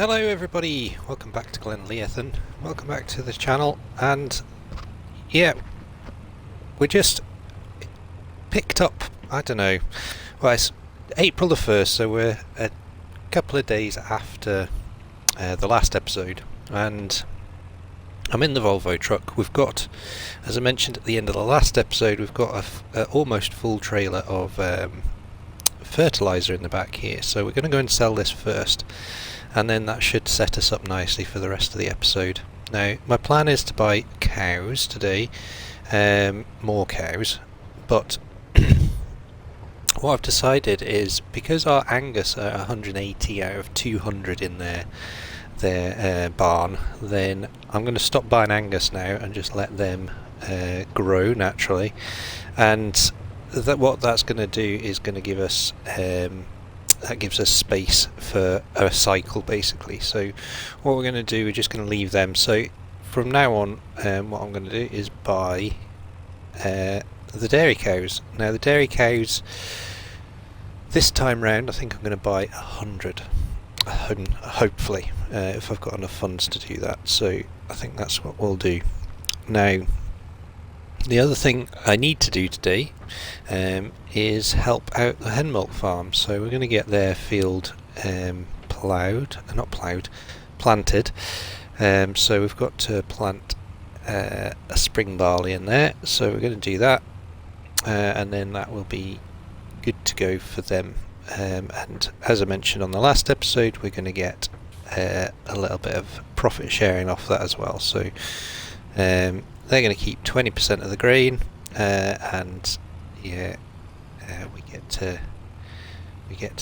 Hello everybody, welcome back to Glenleathann, welcome back to the channel, and yeah, we just picked up, I don't know, well it's April the 1st, so we're a couple of days after the last episode, and I'm in the Volvo truck. We've got, as I mentioned at the end of the last episode, we've got a almost full trailer of fertiliser in the back here, so we're going to go and sell this first. And then that should set us up nicely for the rest of the episode. Now, my plan is to buy cows today, more cows, but what I've decided is, because our Angus are 180 out of 200 in their barn, then I'm going to stop buying Angus now and just let them grow naturally. And what that's going to do is going to give us that gives us space for a cycle, basically. So what we're going to do, we're just going to leave them. So from now on, what I'm going to do is buy the dairy cows. Now the dairy cows, this time round, I think I'm going to buy 100, hopefully, if I've got enough funds to do that. So I think that's what we'll do. Now, the other thing I need to do today is help out the hen milk farm. So we're going to get their field planted. So we've got to plant a spring barley in there. So we're going to do that, and then that will be good to go for them. And as I mentioned on the last episode, we're going to get a little bit of profit sharing off that as well. So they're going to keep 20% of the grain, and yeah, we get to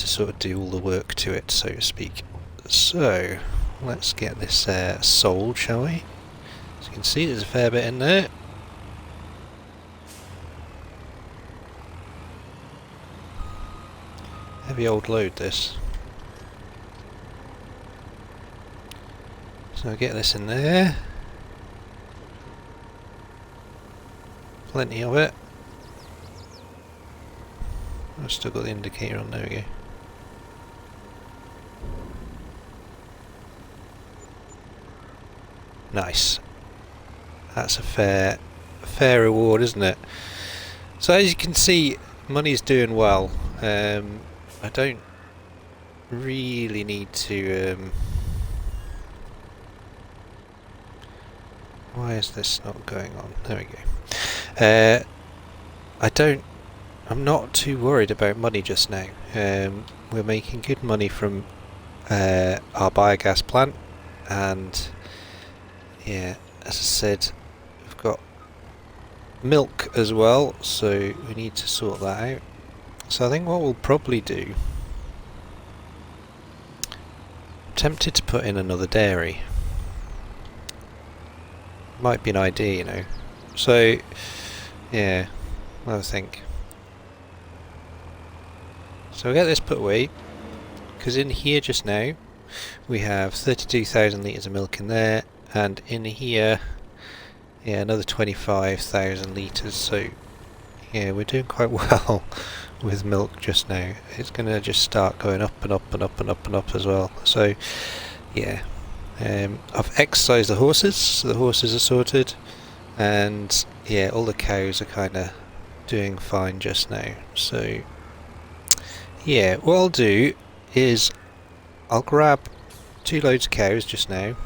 sort of do all the work to it, so to speak. So let's get this sold, shall we? As you can see, there's a fair bit in there. Heavy old load, this. So I'll get this in there. Plenty of it. I've still got the indicator on, there we go. Nice. That's a fair reward, isn't it? So as you can see, money's doing well. I don't really need to why is this not going on? There we go. I'm not too worried about money just now. We're making good money from our biogas plant, and yeah, as I said, we've got milk as well, so we need to sort that out. So I think what we'll probably do, I'm tempted to put in another dairy. Might be an idea, you know. So yeah, what do I think? So we'll get this put away, because in here just now we have 32,000 litres of milk in there, and in here, yeah, another 25,000 litres. So yeah, we're doing quite well with milk just now. It's going to just start going up and up and up and up and up as well. So yeah, I've exercised the horses, so the horses are sorted, and yeah, all the cows are kind of doing fine just now. So yeah, what I'll do is I'll grab 2 loads of cows just now,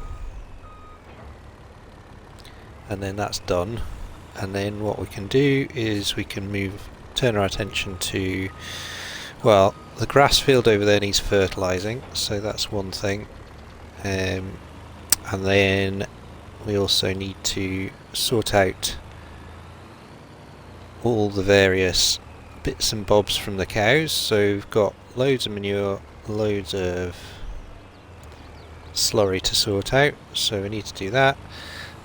and then that's done. And then what we can do is we can turn our attention to, well, the grass field over there needs fertilising, so that's one thing. And then we also need to sort out all the various bits and bobs from the cows. So we've got loads of manure, loads of slurry to sort out, so we need to do that.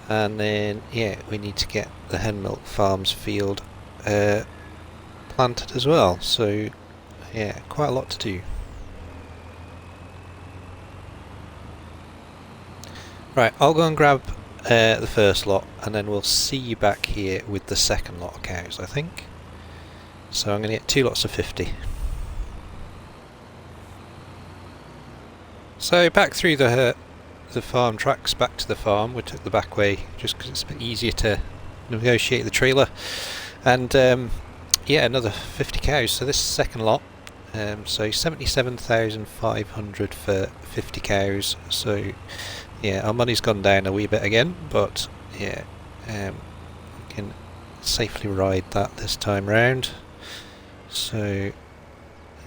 And then yeah, we need to get the hen milk farm's field planted as well. So yeah, quite a lot to do. Right, I'll go and grab the first lot, and then we'll see you back here with the second lot of cows, I think. So I'm going to get 2 lots of 50. So back through the farm tracks back to the farm. We took the back way just because it's a bit easier to negotiate the trailer. And yeah, another 50 cows. So this is the second lot. So 77,500 for 50 cows. So yeah, our money's gone down a wee bit again, but yeah, we can safely ride that this time round. So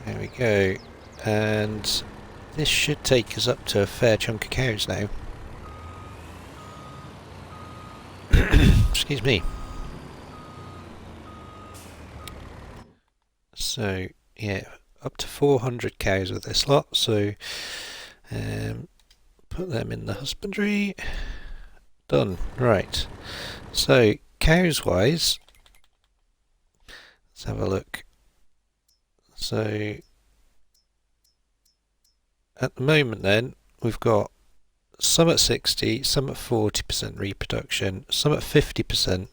there we go, and this should take us up to a fair chunk of cows now. Excuse me. So yeah, up to 400 cows with this lot. So put them in the husbandry. Done. Right. So cows wise, let's have a look. So at the moment then, we've got some at 60, some at 40% reproduction, some at 50%,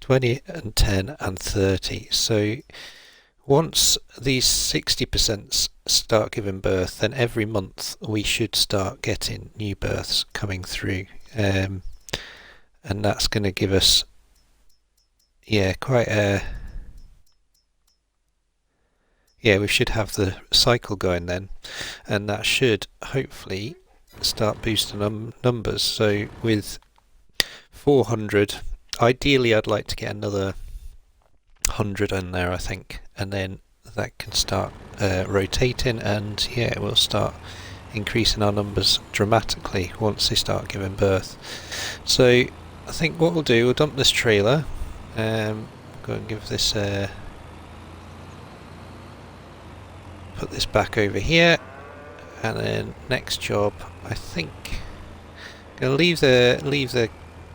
20 and 10 and 30. So once these 60% start giving birth, then every month we should start getting new births coming through. And that's going to give us, yeah, quite a... Yeah, we should have the cycle going then, and that should hopefully start boosting numbers. So with 400, ideally I'd like to get another 100 in there, I think, and then that can start rotating, and yeah, we'll start increasing our numbers dramatically once they start giving birth. So I think what we'll do, we'll dump this trailer, go and give this put this back over here, and then next job, I think I'm gonna leave the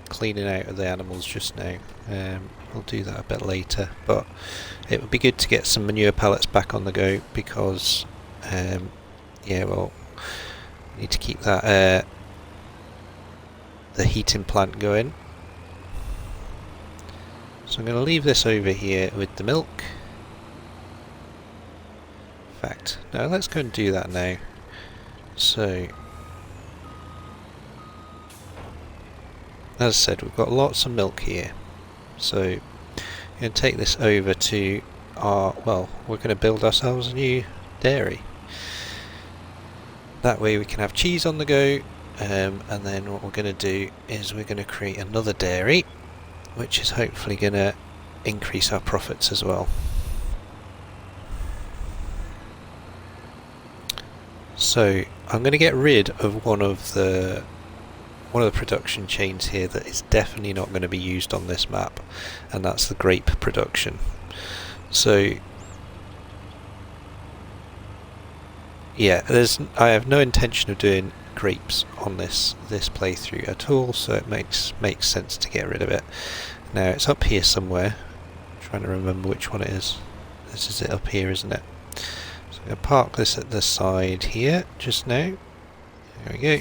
cleaning out of the animals just now. We'll do that a bit later, but it would be good to get some manure pallets back on the go because yeah, well, need to keep that the heating plant going. So I'm going to leave this over here with the milk. In fact, no, let's go and do that now. So, as I said, we've got lots of milk here. So, I'm going to take this over to our, well, we're going to build ourselves a new dairy. That way we can have cheese on the go, and then what we're going to do is we're going to create another dairy, which is hopefully going to increase our profits as well. So I'm going to get rid of one of the production chains here that is definitely not going to be used on this map, and that's the grape production. So yeah, I have no intention of doing grapes on this playthrough at all, so it makes sense to get rid of it. Now it's up here somewhere. I'm trying to remember which one it is. This is it up here, isn't it? So I'm going to park this at the side here just now. There we go.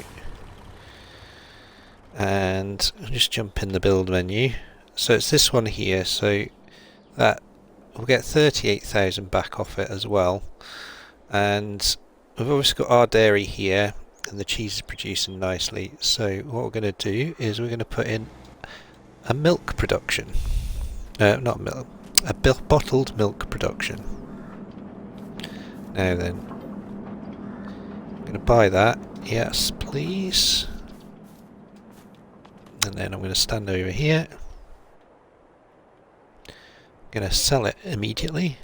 And I'll just jump in the build menu. So it's this one here, so that we'll get 38,000 back off it as well. And we've obviously got our dairy here, and the cheese is producing nicely. So what we're going to do is we're going to put in a milk production. Not milk, a bottled milk production. Now then, I'm going to buy that. Yes, please. And then I'm going to stand over here. I'm going to sell it immediately.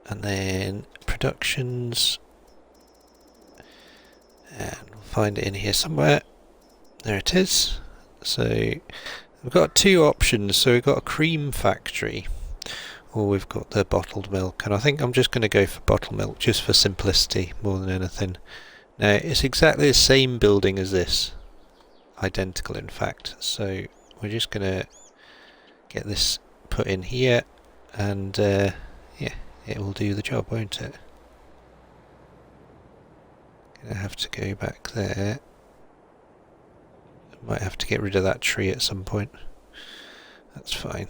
And then productions, and we'll find it in here somewhere. There it is. So we've got two options. So we've got a cream factory, or we've got the bottled milk, and I think I'm just going to go for bottled milk just for simplicity more than anything. Now it's exactly the same building as this, identical in fact, so we're just going to get this put in here, and yeah, it will do the job, won't it? Gonna have to go back there. Might have to get rid of that tree at some point. That's fine.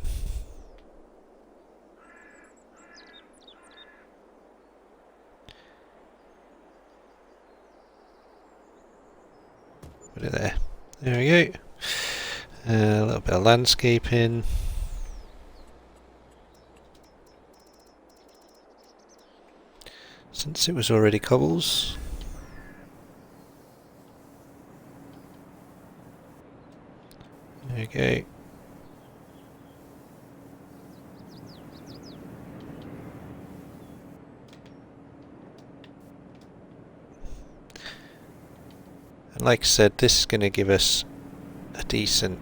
Put it there. There we go. A little bit of landscaping. Since it was already cobbles. There we go. And like I said, this is going to give us a decent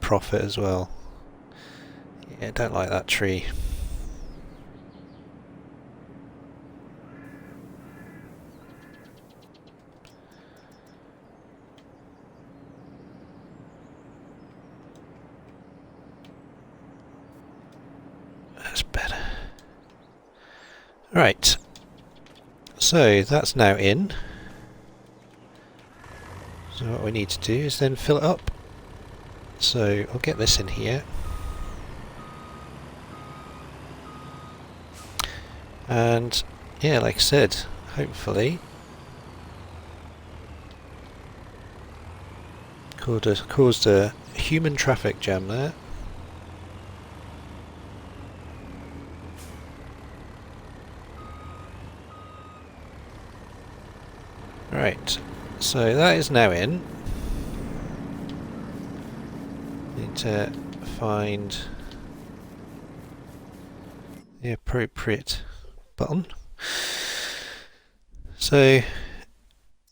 profit as well. Yeah, I don't like that tree. That's better. Right. So that's now in. So what we need to do is then fill it up. So I'll get this in here. And yeah, like I said, hopefully caused a human traffic jam there. Right, so that is now in. Need to find the appropriate button. So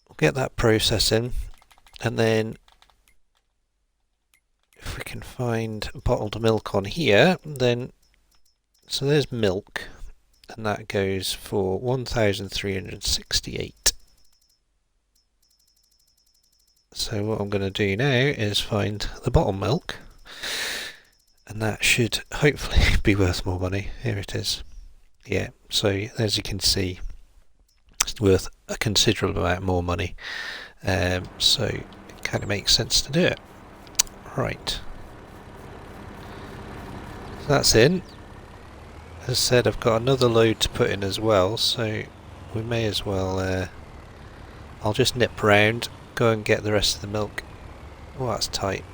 we'll get that processing, and then if we can find bottled milk on here, then so there's milk, and that goes for 1,368. So what I'm going to do now is find the bottled milk, and that should hopefully be worth more money. Here it is. Yeah, so as you can see, it's worth a considerable amount more money. So it kind of makes sense to do it. Right. So that's in. As I said, I've got another load to put in as well, so we may as well... I'll just nip round, go and get the rest of the milk. Oh, that's tight.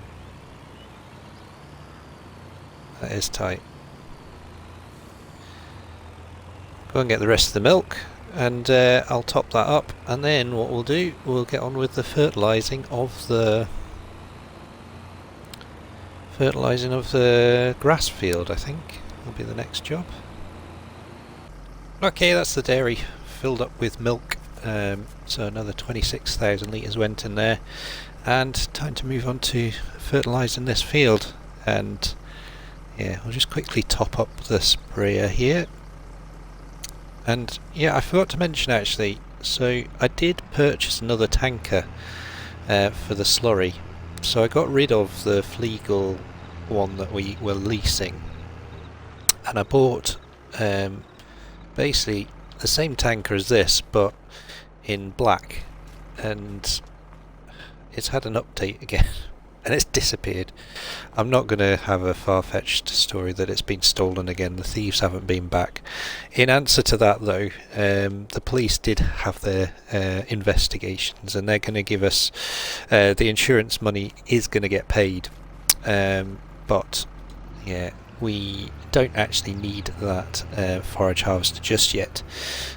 That is tight. Go and get the rest of the milk, and I'll top that up, and then what we'll do, we'll get on with the fertilising of the grass field. I think will be the next job. Okay, that's the dairy filled up with milk. So another 26,000 litres went in there, and time to move on to fertilising this field. And yeah, I'll just quickly top up the sprayer here. And yeah, I forgot to mention actually, so I did purchase another tanker for the slurry. So I got rid of the Flegel one that we were leasing, and I bought basically the same tanker as this, but in black, and it's had an update again and it's disappeared. I'm not going to have a far-fetched story that it's been stolen again. The thieves haven't been back. In answer to that though, the police did have their investigations, and they're going to give us the insurance money is going to get paid, but yeah, we don't actually need that forage harvester just yet,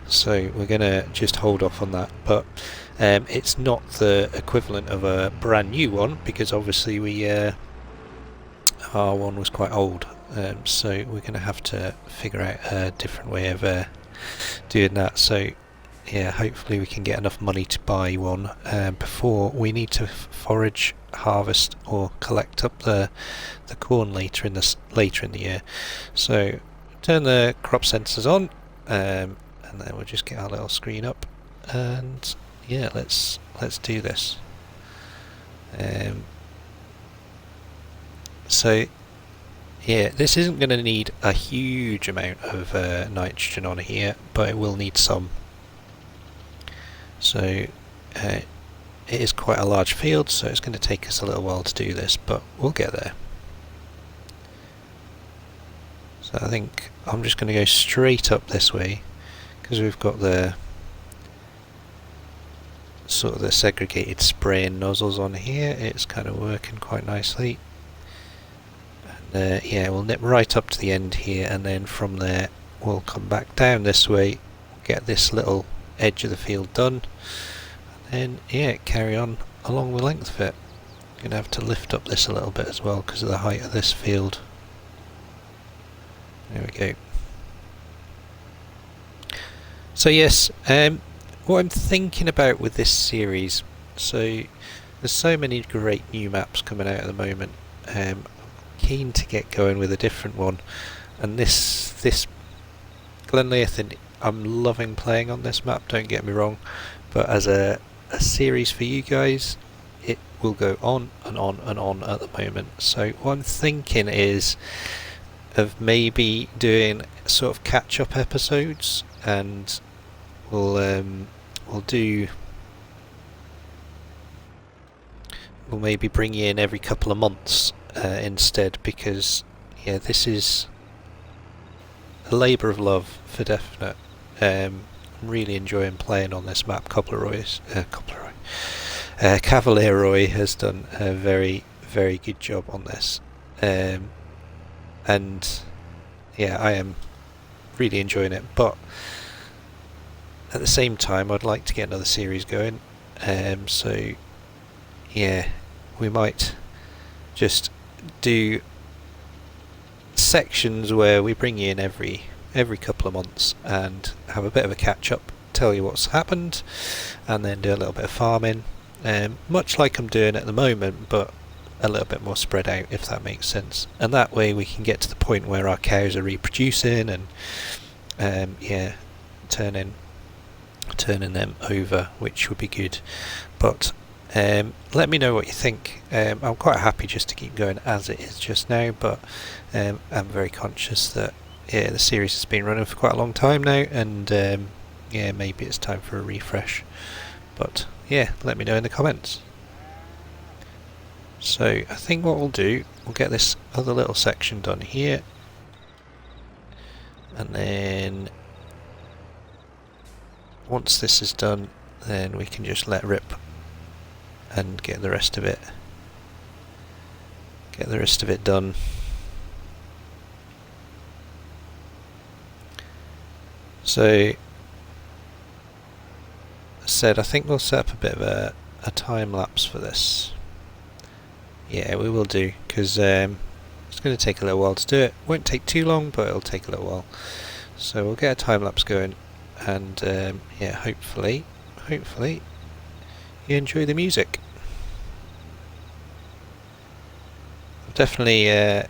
so we're going to just hold off on that. But it's not the equivalent of a brand new one, because obviously our one was quite old, so we're going to have to figure out a different way of doing that. So yeah, hopefully we can get enough money to buy one before we need to forage, harvest or collect up the corn later in the year. So turn the crop sensors on, and then we'll just get our little screen up, and yeah, let's do this. So yeah, this isn't going to need a huge amount of nitrogen on here, but it will need some. So it is quite a large field, so it's going to take us a little while to do this, but we'll get there. So I think I'm just going to go straight up this way, because we've got the sort of the segregated spraying nozzles on here, it's kind of working quite nicely. And yeah, we'll nip right up to the end here, and then from there we'll come back down this way, get this little edge of the field done, and then yeah, carry on along the length of it. I'm gonna have to lift up this a little bit as well because of the height of this field. There we go. So yes, what I'm thinking about with this series, so there's so many great new maps coming out at the moment. I'm keen to get going with a different one, and this Glenleathann, I'm loving playing on this map, don't get me wrong, but as a series for you guys, it will go on and on and on at the moment. So what I'm thinking is of maybe doing sort of catch-up episodes, and we'll maybe bring you in every couple of months instead, because yeah, this is a labour of love for definite. I'm really enjoying playing on this map. Cavalier Roy has done a very, very good job on this, and yeah, I am really enjoying it, but at the same time I'd like to get another series going, so yeah, we might just do sections where we bring you in every couple of months and have a bit of a catch up, tell you what's happened, and then do a little bit of farming, much like I'm doing at the moment, but a little bit more spread out, if that makes sense. And that way we can get to the point where our cows are reproducing and yeah, turning them over, which would be good. But let me know what you think. I'm quite happy just to keep going as it is just now, but I'm very conscious that yeah, the series has been running for quite a long time now, and yeah, maybe it's time for a refresh. But yeah, let me know in the comments. So I think what we'll do, we'll get this other little section done here, and then once this is done, then we can just let rip and get the rest of it done. So as I said, I think we'll set up a bit of a time lapse for this. Yeah, we will do, because it's going to take a little while to do it. Won't take too long, but it'll take a little while. So we'll get a time lapse going, and yeah, hopefully you enjoy the music. I've definitely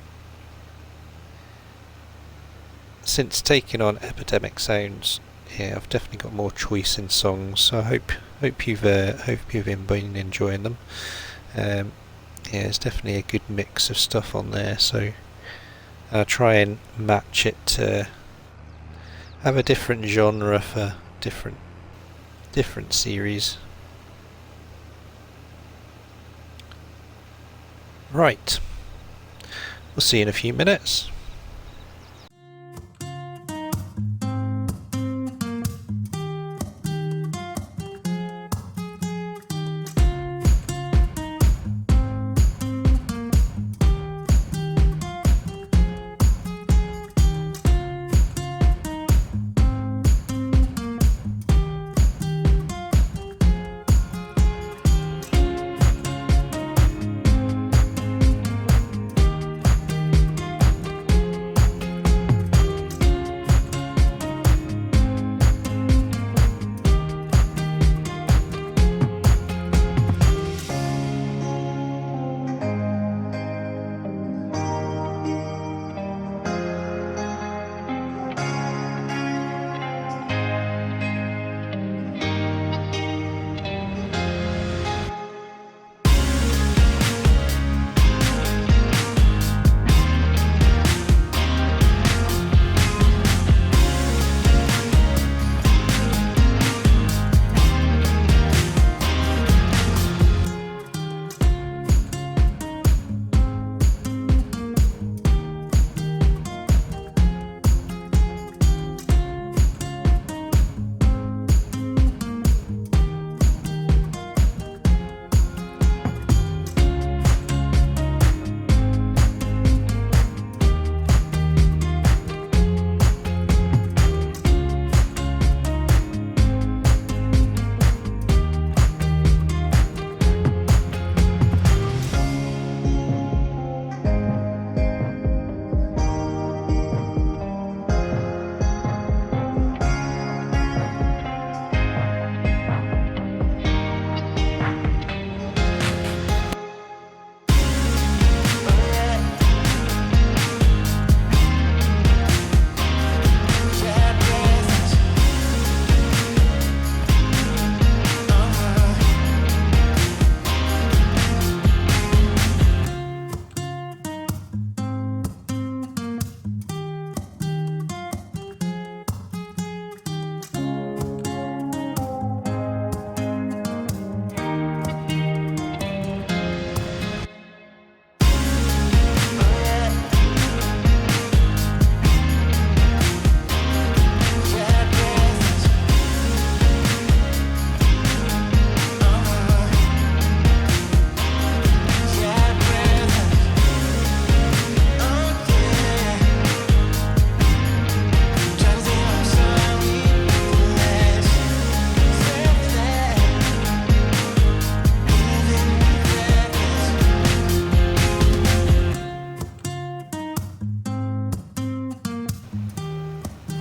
since taking on Epidemic Sounds, yeah, I've definitely got more choice in songs. So I hope you've been enjoying them. Yeah, it's definitely a good mix of stuff on there, so I'll try and match it to have a different genre for different series. Right, we'll see you in a few minutes.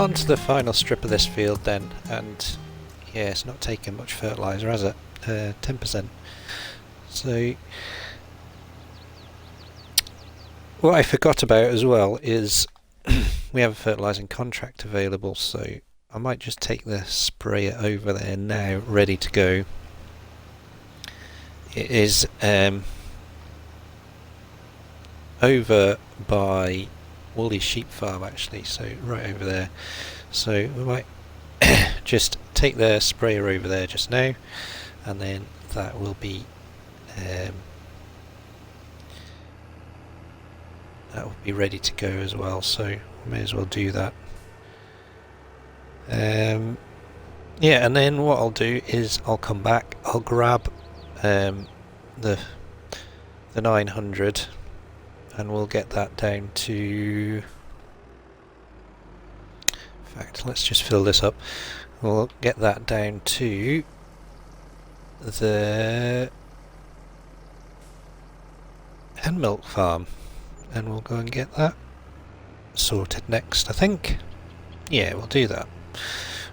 onto the final strip of this field then, and yeah, it's not taking much fertiliser, has it? 10%. So what I forgot about as well is we have a fertilising contract available, so I might just take the sprayer over there now, ready to go. It is over by Woolly Sheep Farm actually, so right over there. So we might just take the sprayer over there just now, and then that will be ready to go as well, so we may as well do that. Yeah, and then what I'll do is I'll come back, I'll grab the 900, and we'll get that down to, in fact, let's just fill this up. We'll get that down to the hen milk farm, and we'll go and get that sorted next, I think. Yeah, we'll do that.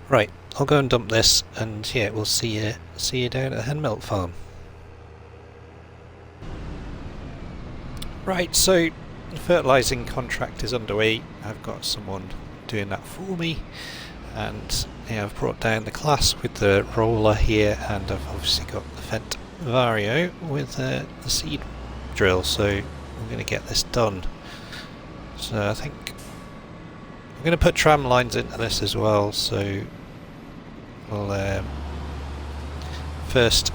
Right, I'll go and dump this, and yeah, we'll see you down at the hen milk farm. Right, so the fertilising contract is underway. I've got someone doing that for me, and yeah, I've brought down the class with the roller here, and I've obviously got the Fent Vario with the seed drill, so I'm going to get this done. So I think I'm going to put tram lines into this as well, so we'll first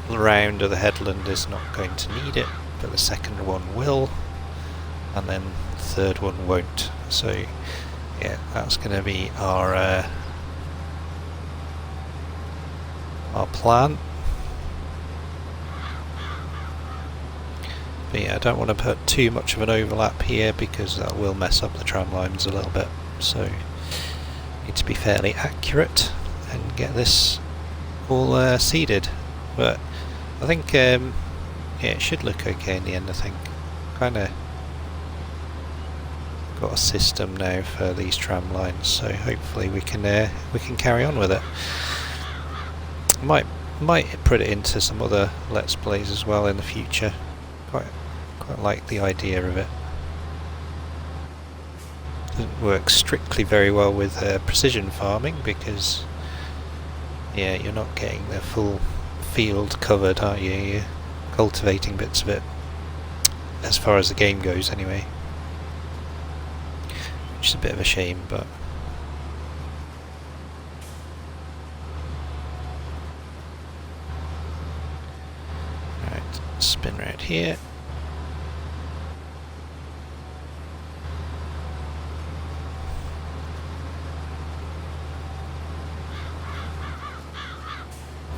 round of the headland is not going to need it, but the second one will, and then the third one won't. So yeah, that's going to be our plan. But yeah, I don't want to put too much of an overlap here because that will mess up the tram lines a little bit, so need to be fairly accurate and get this all seeded. But I think yeah, it should look okay in the end. I think kind of got a system now for these tram lines, so hopefully we can carry on with it. Might put it into some other Let's Plays as well in the future. Quite like the idea of it. Doesn't work strictly very well with precision farming because yeah, you're not getting the full field covered, are you? You're cultivating bits of it, as far as the game goes anyway, which is a bit of a shame, but right, spin round here.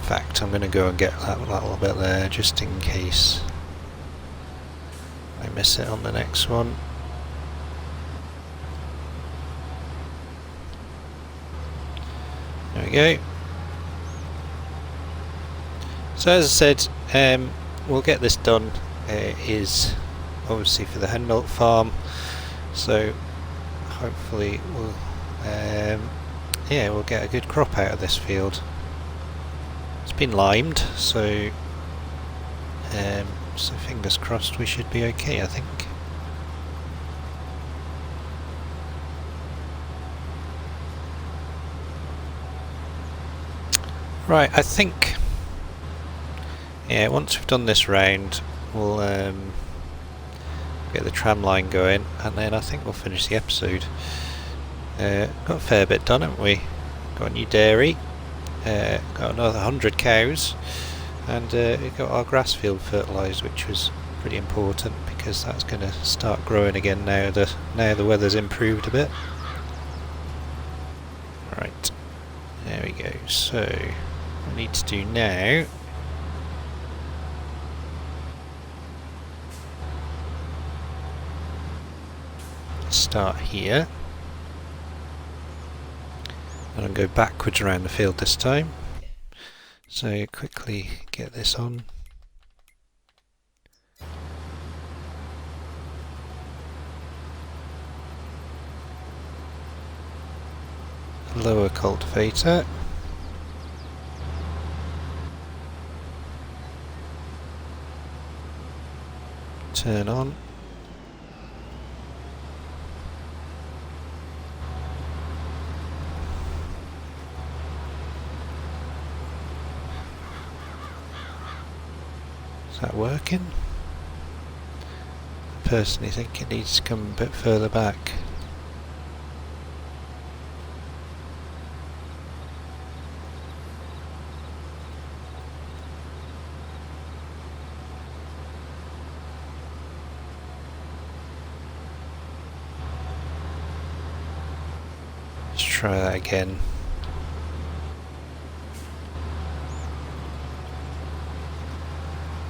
In fact, I'm going to go and get that little bit there just in case I miss it on the next one. There we go. So as I said, we'll get this done. Is obviously for the hen milk farm, so hopefully we'll yeah, we'll get a good crop out of this field. It's been limed, so so fingers crossed we should be okay, I think. Right, I think yeah, once we've done this round, we'll get the tram line going, and then I think we'll finish the episode. Got a fair bit done, haven't we? Got a new dairy, got another 100 cows, and we got our grass field fertilised, which was pretty important because that's going to start growing again now the weather's improved a bit. Right, there we go. So what we need to do now start here, and I'll go backwards around the field this time. So quickly get this on. lower cultivator. Turn on. Is that working? I personally think it needs to come a bit further back. Let's try that again.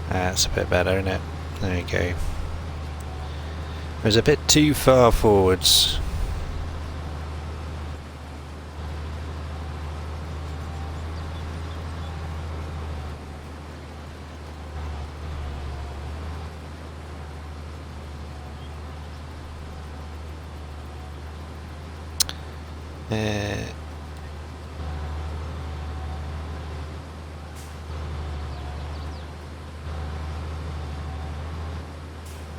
That's a bit better, isn't it? There you go. It was a bit too far forwards.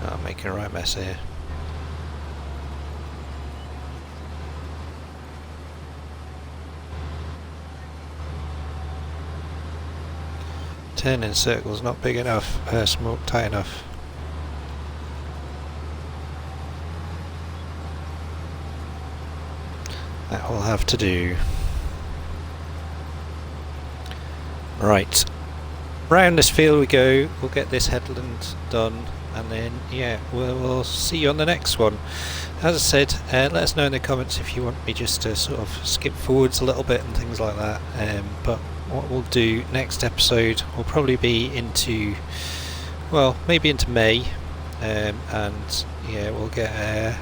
I'm making a right mess here. Turn in circles not big enough, smoke tight enough. That will have to do. Right, round this field we go. We'll get this headland done, and then yeah, we'll see you on the next one. As I said, let us know in the comments if you want me just to sort of skip forwards a little bit and things like that. But what we'll do next episode will probably be into, well, maybe into May, and yeah, we'll get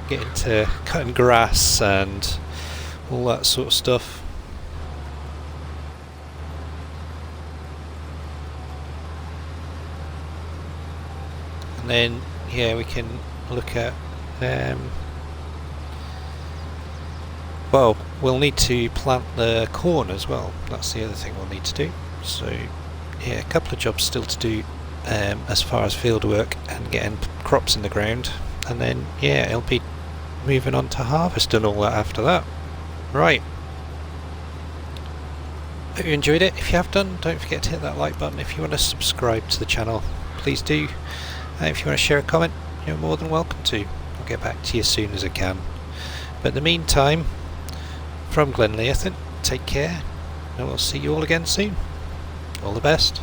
into cutting grass and all that sort of stuff. And then yeah, we can look at well, we'll need to plant the corn as well. That's the other thing we'll need to do. So yeah, a couple of jobs still to do as far as field work and getting crops in the ground, and then yeah, it'll be moving on to harvest and all that after that. Right, hope you enjoyed it. If you have done, don't forget to hit that like button. If you want to subscribe to the channel, please do. If you want to share a comment, you're more than welcome to. I'll get back to you as soon as I can. But in the meantime, from Glenleathann, take care, and we'll see you all again soon. All the best.